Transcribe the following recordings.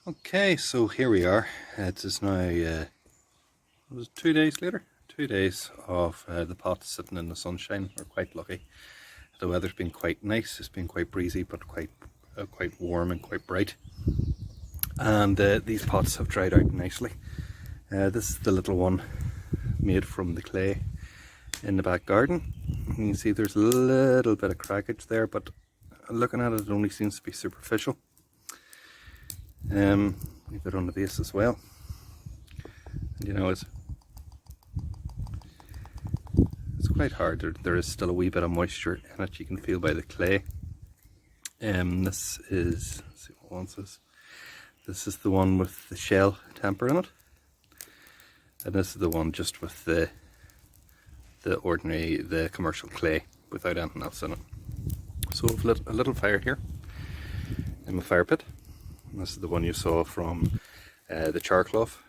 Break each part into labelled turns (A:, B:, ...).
A: Okay, so here we are. It is now it was 2 days later. 2 days of the pot sitting in the sunshine. We're quite lucky. The weather's been quite nice. It's been quite breezy, but quite warm and quite bright. And these pots have dried out nicely. This is the little one made from the clay in the back garden. You can see there's a little bit of crackage there, but looking at it, it only seems to be superficial. A bit on the base as well. And you know, it's quite hard. There is still a wee bit of moisture in it. You can feel by the clay. This is, let's see what one says. This is the one with the shell temper in it, and this is the one just with the commercial clay without anything else in it. So I've lit a little fire here in my fire pit. And this is the one you saw from the char cloth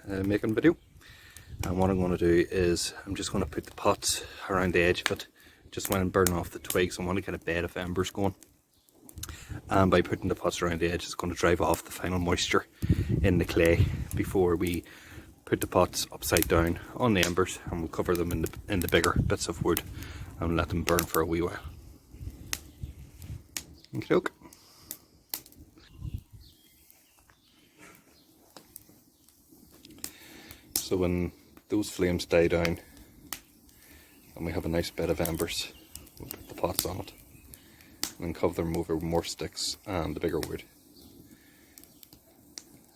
A: making video. And what I'm going to do is I'm just going to put the pots around the edge of it, just when I'm burning off the twigs. I want to get a bed of embers going. And by putting the pots around the edge, it's going to drive off the final moisture in the clay before we put the pots upside down on the embers, and we'll cover them in the bigger bits of wood and let them burn for a wee while. Okie doke. So when those flames die down and we have a nice bed of embers, we'll put the pots on it and then cover them over more sticks and the bigger wood,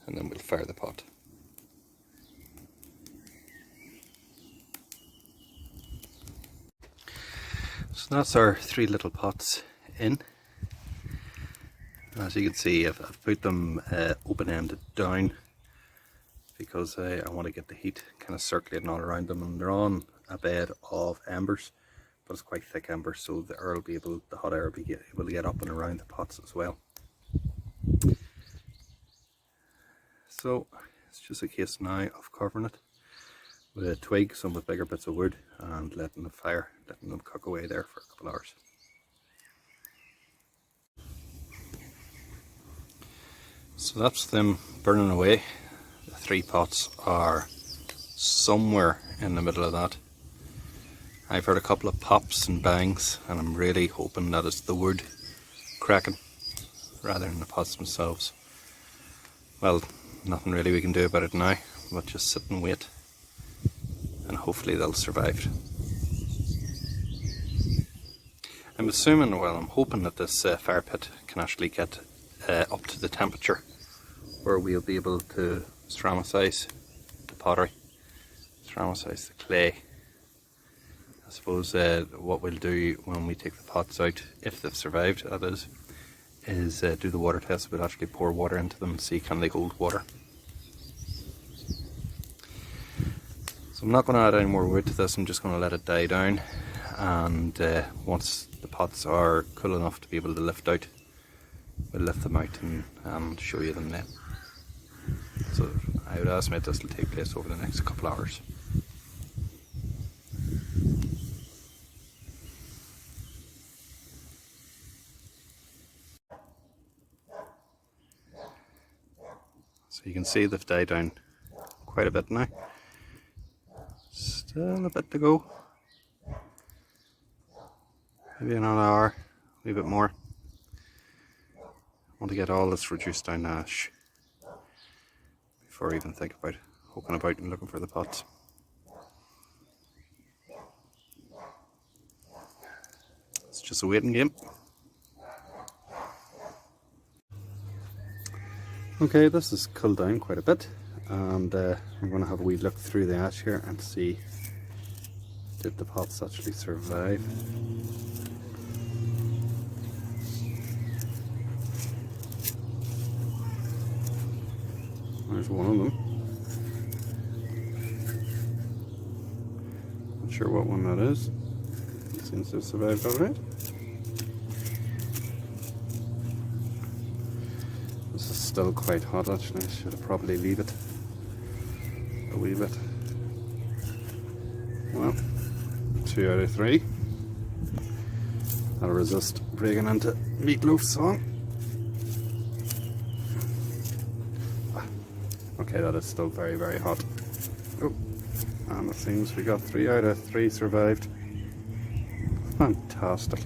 A: and then we'll fire the pot. So that's our 3 little pots in. As you can see, I've put them open-ended down because I want to get the heat kind of circulating all around them, and they're on a bed of embers, but it's quite thick embers, so the hot air will be able to get up and around the pots as well. So it's just a case now of covering it with a twig, some with bigger bits of wood, and letting them cook away there for a couple of hours. So that's them burning away. The 3 pots are somewhere in the middle of that. I've heard a couple of pops and bangs, and I'm really hoping that it's the wood cracking rather than the pots themselves. Well, nothing really we can do about it now, but just sit and wait, and hopefully they'll survive. I'm hoping that this fire pit can actually get up to the temperature where we'll be able to ceramicize the pottery, ceramicize the clay. I suppose what we'll do when we take the pots out, if they've survived that is do the water test. We'll actually pour water into them and see can they hold water. So I'm not going to add any more wood to this. I'm just going to let it die down, and once the pots are cool enough to be able to lift out, we'll lift them out and show you them then. So I would estimate this will take place over the next couple of hours. So you can see they've died down quite a bit now. Still a bit to go. Maybe another hour, a wee bit more. I want to get all this reduced down to ash before I even think about poking about and looking for the pots. It's just a waiting game. Okay, this has cooled down quite a bit, and I'm going to have a wee look through the ash here and see, did the pots actually survive? There's one of them. Not sure what one that is. It seems to have survived alright. This is still quite hot actually. I should have probably leave it a wee bit. Well, 2 out of 3. I'll resist breaking into Meatloaf song. Okay, that is still very, very hot. Oh, and it seems we got 3 out of 3 survived. Fantastic.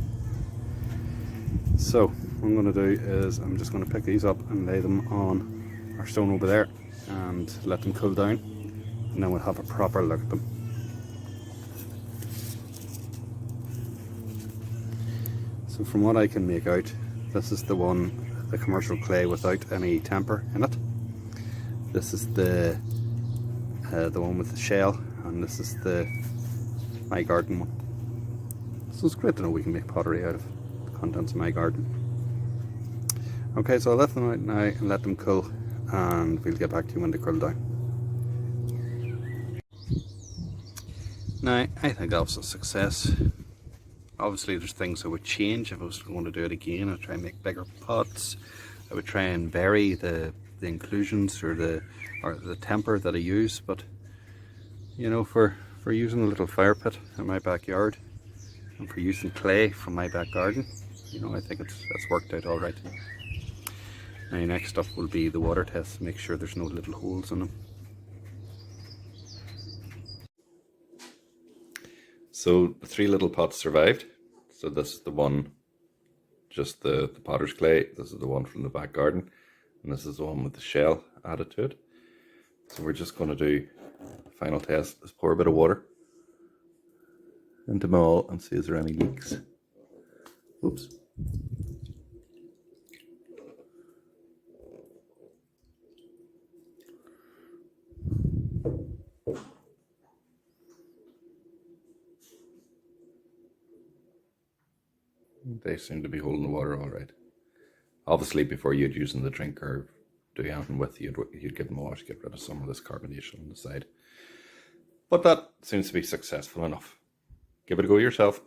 A: So, what I'm going to do is I'm just going to pick these up and lay them on our stone over there and let them cool down, and then we'll have a proper look at them. So from what I can make out, this is the one, the commercial clay without any temper in it. This is the one with the shell, and this is the My Garden one. So it's great to know we can make pottery out of the contents of My Garden. Okay, so I'll let them out now and let them cool, and we'll get back to you when they cool down. Now, I think that was a success. Obviously there's things I would change if I was going to do it again. I'd try and make bigger pots. I would try and vary the inclusions or the temper that I use, but you know, for using a little fire pit in my backyard and for using clay from my back garden, you know, I think it's worked out all right. Now next up will be the water test, make sure there's no little holes in them. So the 3 little pots survived. So this is the one, just the potter's clay. This is the one from the back garden, and this is the one with the shell added to it. So we're just going to do the final test. Let's pour a bit of water into them all and see is there any leaks. Oops. They seem to be holding the water all right. Obviously, before you'd use in the drink or do anything with, you'd give them a wash, get rid of some of this carbonation on the side. But that seems to be successful enough. Give it a go yourself.